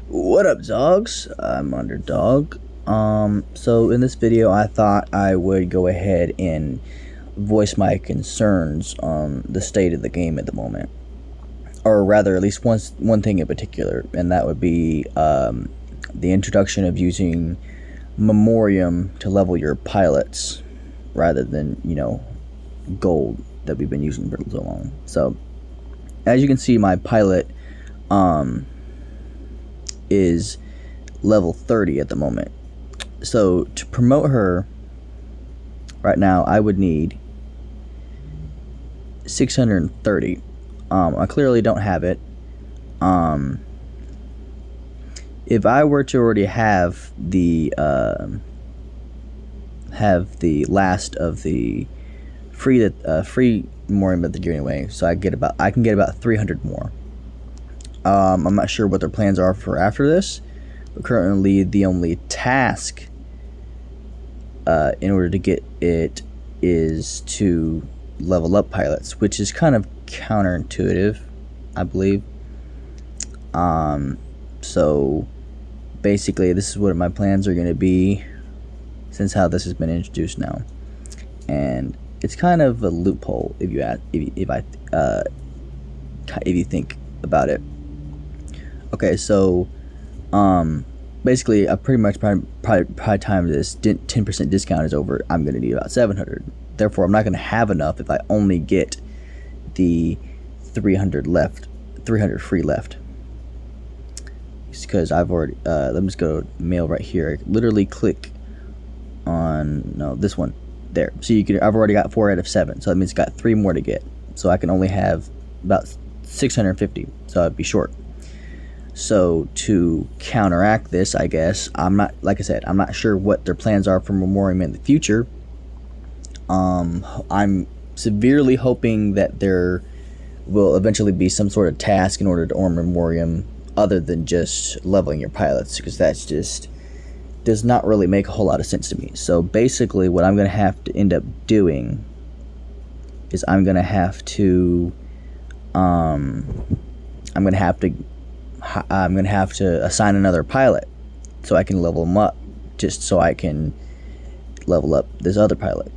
What up, dogs? I'm Underdog. So in this video, I thought I would go ahead and voice my concerns on the state of the game at the moment, or rather, at least one thing in particular, and that would be the introduction of using Memorium to level your pilots rather than gold that we've been using for so long. So as you can see, my pilot is level 30 at the moment. So to promote her right now, I would need 630. I clearly don't have it. If I were to already have the last of the free Memorium of the year anyway, so I can get about 300 more. I'm not sure what their plans are for after this, but currently the only task in order to get it is to level up pilots, which is kind of counterintuitive, I believe. So basically this is what my plans are going to be since how this has been introduced now, and it's kind of a loophole if you think about it. Okay, so basically, I pretty much probably time this 10% discount is over, I'm going to need about 700. Therefore, I'm not going to have enough if I only get the 300 free left. It's because I've already, let me just go to mail right here. I literally click on, this one, there. So I've already got 4 out of 7, so that means I got 3 more to get. So I can only have about 650, so I'd be short. So to counteract this, I guess, I'm not sure what their plans are for Memorium in the future. I'm severely hoping that there will eventually be some sort of task in order to earn Memorium other than just leveling your pilots, because that's just does not really make a whole lot of sense to me. So basically what I'm going to have to end up doing is I'm going to have to assign another pilot so I can level them up, just so I can level up this other pilot.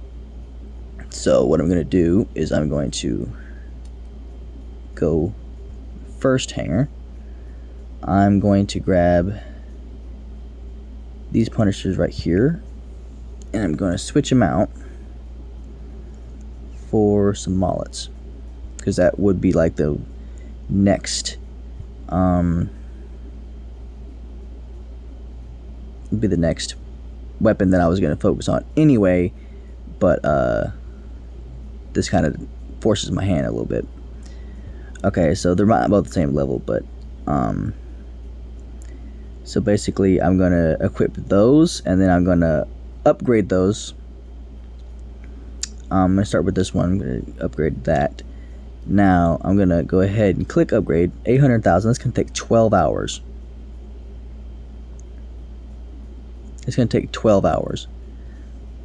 So what I'm going to do is I'm going to go first hangar. I'm going to grab these Punishers right here, and I'm going to switch them out for some Mollets, because that would be like the next be the next weapon that I was going to focus on anyway, but this kind of forces my hand a little bit. Okay, so they're not about the same level, but so basically I'm going to equip those, and then I'm going to upgrade those. I'm going to start with this one. I'm going to upgrade that. Now I'm going to go ahead and click upgrade. 800,000. That's going to take 12 hours. It's going to take 12 hours.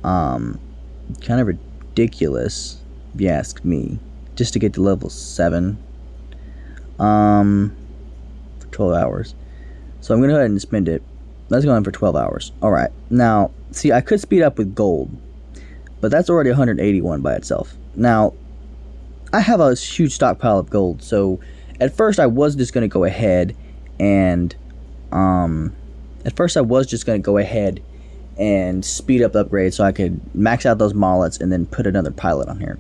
Kind of ridiculous, if you ask me, just to get to level 7 for 12 hours. So I'm going to go ahead and spend it. That's going for 12 hours. Alright, now, see, I could speed up with gold, but that's already 181 by itself. Now, I have a huge stockpile of gold, so at first I was just going to go ahead and speed up the upgrade so I could max out those Mollets and then put another pilot on here.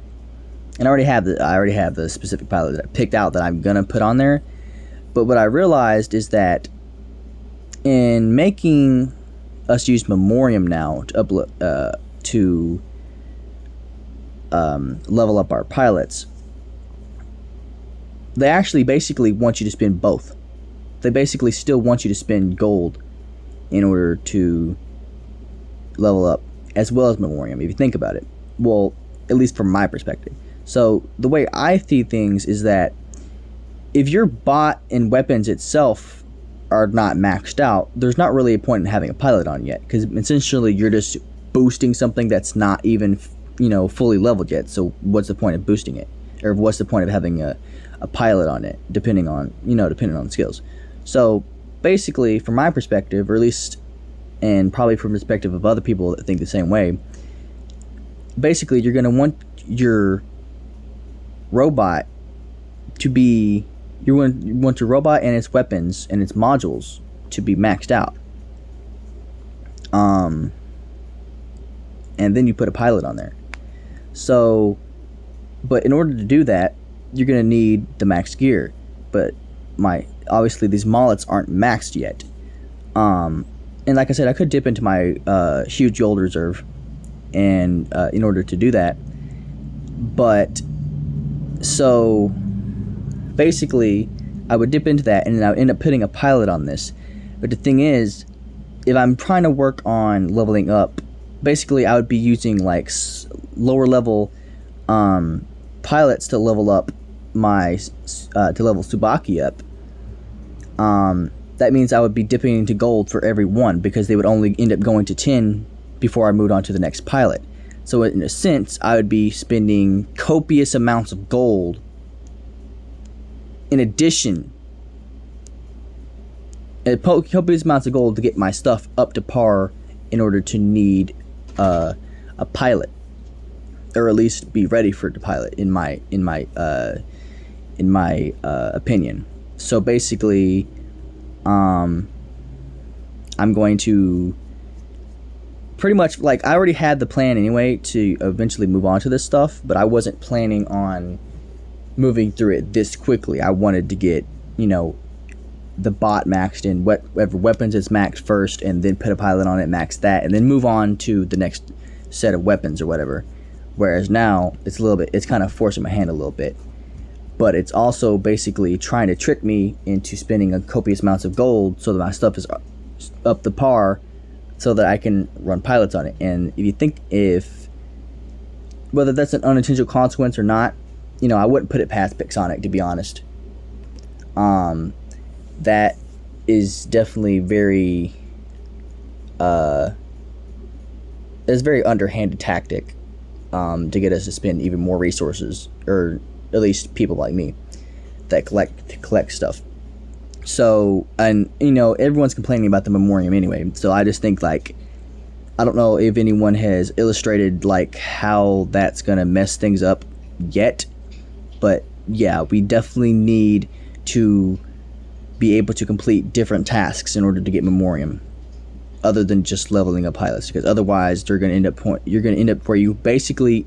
And I already have the specific pilot that I picked out that I'm gonna put on there. But what I realized is that in making us use Memorium now to level up our pilots, they actually basically want you to spend both. They basically still want you to spend gold in order to level up, as well as Memorium, if you think about it. Well, at least from my perspective. So the way I see things is that if your bot and weapons itself are not maxed out, there's not really a point in having a pilot on yet, because essentially you're just boosting something that's not even fully leveled yet. So what's the point of boosting it, or what's the point of having a pilot on it, depending on the skills? So basically, from my perspective, or at least, and probably from the perspective of other people that think the same way, basically you're going to want your robot to be, you want your robot and its weapons and its modules to be maxed out. And then you put a pilot on there. So, but in order to do that, you're going to need the max gear. But obviously these mollets aren't maxed yet. And like I said, I could dip into my huge gold reserve and in order to do that. But so basically I would dip into that and then I would end up putting a pilot on this. But the thing is, if I'm trying to work on leveling up, basically I would be using like lower level pilots to level up my to level Tsubaki up. That means I would be dipping into gold for every one, because they would only end up going to 10 before I moved on to the next pilot. So in a sense, I would be spending copious amounts of gold in addition, copious amounts of gold to get my stuff up to par in order to need a pilot, or at least be ready for the pilot in my opinion. So basically, I'm going to pretty much, like, I already had the plan anyway to eventually move on to this stuff, but I wasn't planning on moving through it this quickly. I wanted to get, the bot maxed in, whatever weapons it's maxed first, and then put a pilot on it, max that, and then move on to the next set of weapons or whatever. Whereas now it's kind of forcing my hand a little bit, but it's also basically trying to trick me into spending a copious amounts of gold so that my stuff is up to par, so that I can run pilots on it. And if you think whether that's an unintentional consequence or not, I wouldn't put it past Pixonic, to be honest. That is definitely very it's very underhanded tactic to get us to spend even more resources, or at least people like me that collect stuff. So, and everyone's complaining about the Memorium anyway, so I just think, like, I don't know if anyone has illustrated like how that's gonna mess things up yet, but yeah, we definitely need to be able to complete different tasks in order to get Memorium, other than just leveling up pilots, because otherwise you're going to end up where you basically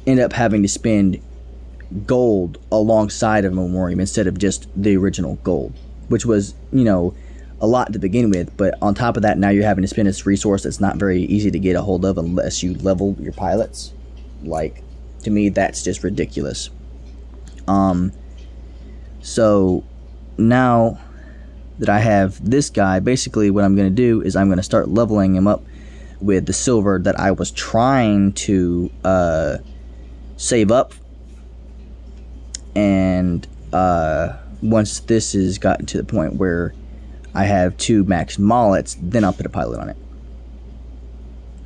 end up having to spend gold alongside of Memorium instead of just the original gold, which was a lot to begin with. But on top of that, now you're having to spend this resource that's not very easy to get a hold of unless you level your pilots. Like, to me, that's just ridiculous. So now that I have this guy, basically what I'm going to do is I'm going to start leveling him up with the silver that I was trying to save up. And once this has gotten to the point where I have 2 max mollets, then I'll put a pilot on it.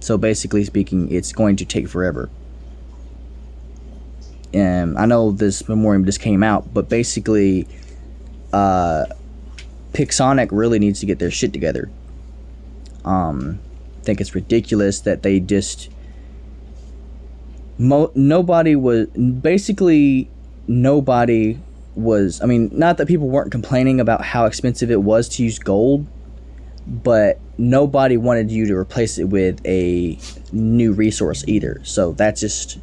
So basically speaking, it's going to take forever. And I know this Memorium just came out, but basically Pixonic really needs to get their shit together. I think it's ridiculous that they just nobody was, I mean, not that people weren't complaining about how expensive it was to use gold, but nobody wanted you to replace it with a new resource either. So that's just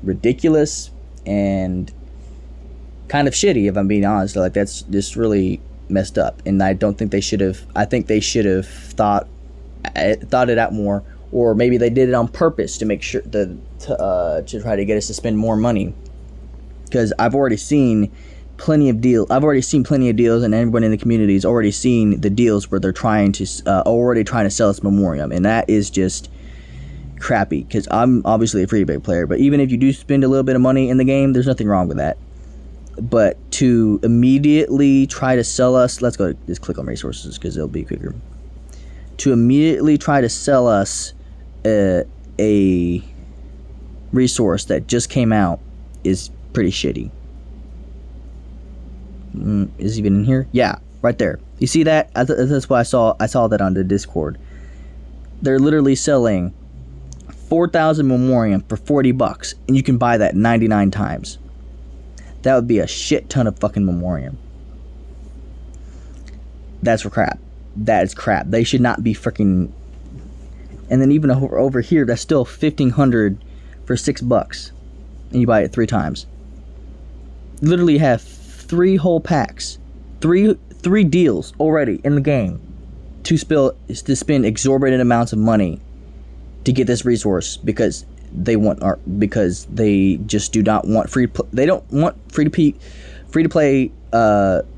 ridiculous and kind of shitty, if I'm being honest. Like, that's just really messed up, and I don't think they should have. I think they should have thought it out more, or maybe they did it on purpose to make sure to try to get us to spend more money. Because I've already seen plenty of deals, and everyone in the community has already seen the deals where they're trying to sell us Memorium, and that is just crappy. Because I'm obviously a free-to-play player, but even if you do spend a little bit of money in the game, there's nothing wrong with that. But to immediately try to sell us, let's go just click on resources because it'll be quicker. To immediately try to sell us a resource that just came out is pretty shitty. Is it even in here? Yeah, right there. You see that? That's why I saw that on the Discord. They're literally selling 4,000 Memorium for $40, and you can buy that 99 times. That would be a shit ton of fucking Memorium. That's for crap. That is crap. They should not be freaking. And then even over here, that's still 1,500 for $6, and you buy it 3 times. Literally have 3 whole packs, three deals already in the game to spend exorbitant amounts of money to get this resource because they just do not want they don't want free to play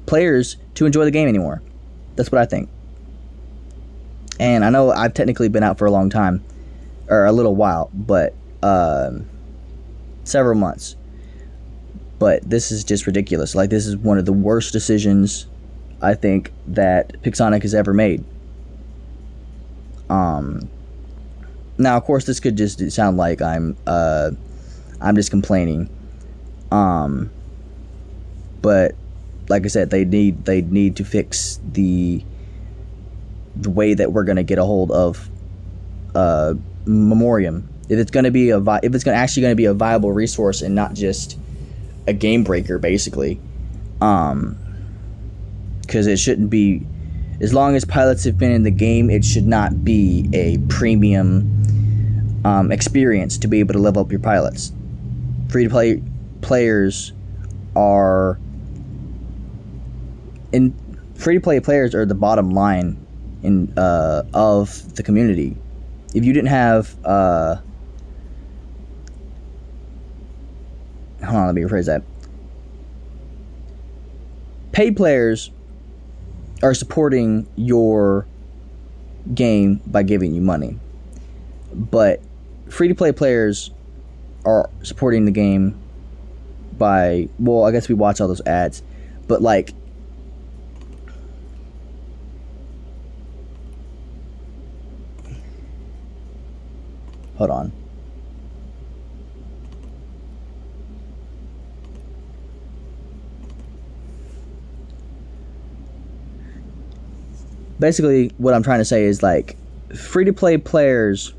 players to enjoy the game anymore. That's what I think. And I know I've technically been out for a long time, or a little while, but several months. But this is just ridiculous. Like, this is one of the worst decisions I think that Pixonic has ever made. Now, of course, this could just sound like I'm just complaining. But like I said, they need to fix the way that we're going to get a hold of Memorium. If it's going to be actually going to be a viable resource and not just a game breaker, basically. Because it shouldn't be, as long as pilots have been in the game, it should not be a premium experience to be able to level up your pilots. Free-to-play players are the bottom line of the community. If you didn't have hold on, let me rephrase that. Paid players are supporting your game by giving you money, but free-to-play players are supporting the game by, well, I guess we watch all those ads, but like, hold on. Basically, what I'm trying to say is, like, free-to-play players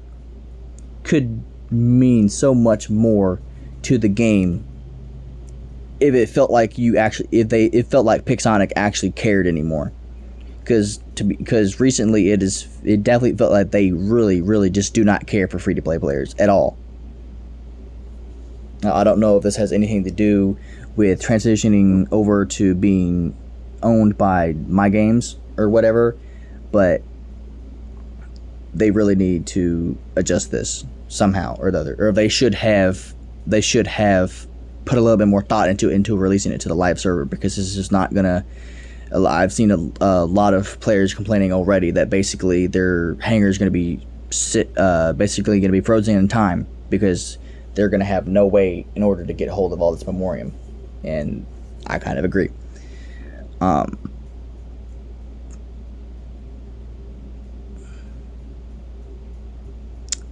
could mean so much more to the game if it felt like it felt like Pixonic actually cared anymore. Because recently it definitely felt like they really just do not care for free-to-play players at all. Now, I don't know if this has anything to do with transitioning over to being owned by My Games or whatever, but they really need to adjust this somehow or the other, or they should have put a little bit more thought into releasing it to the live server, because this is just not gonna. I've seen a lot of players complaining already that basically their hangar is going to be basically going to be frozen in time because they're going to have no way in order to get a hold of all this Memorium, and I kind of agree.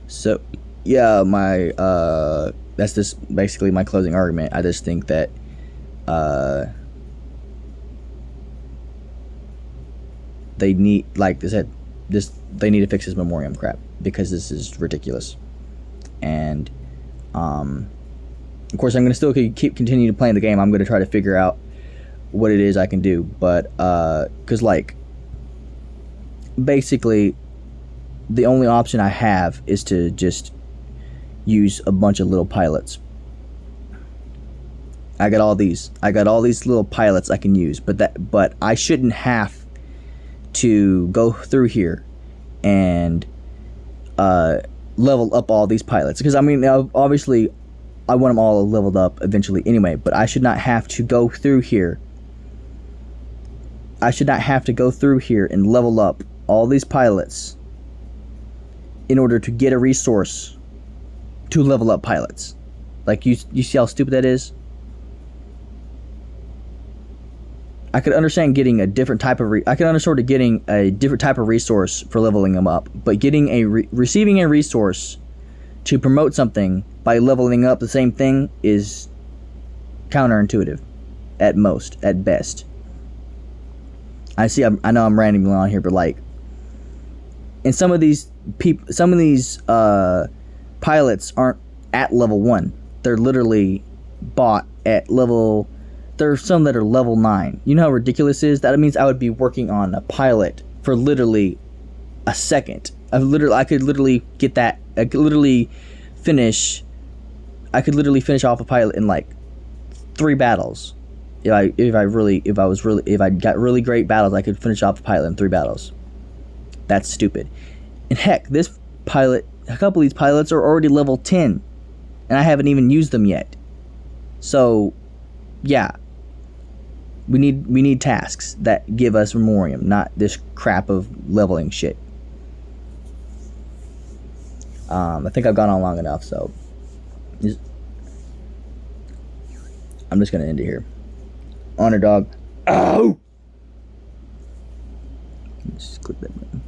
So yeah, that's just basically my closing argument. I just think that they need, like I said, they need to fix this Memorium crap, because this is ridiculous. And of course, I'm going to still continue playing the game. I'm going to try to figure out what it is I can do, but because, like, basically the only option I have is to just use a bunch of little pilots. I got all these little pilots I can use, but I shouldn't have to go through here and level up all these pilots, because I mean, obviously I want them all leveled up eventually anyway, but I should not have to go through here. I should not have to go through here and level up all these pilots in order to get a resource to level up pilots. Like, you see how stupid that is? I could understand getting a different type of getting a different type of resource for leveling them up, but getting receiving a resource to promote something by leveling up the same thing is counterintuitive at best. I know I'm rambling on here, but like, and some of these pilots aren't at level 1. They're literally bought at level. There's some that are level 9. You know how ridiculous it is? That means I would be working on a pilot for literally a second. I could literally get that. I could literally finish off a pilot in like 3 battles. If I got really great battles, I could finish off a pilot in 3 battles. That's stupid. And heck, a couple of these pilots are already level 10, and I haven't even used them yet. So, yeah, we need tasks that give us Memorium, not this crap of leveling shit. I think I've gone on long enough, so I'm just gonna end it here. Honor dog. Ow! Just click that button.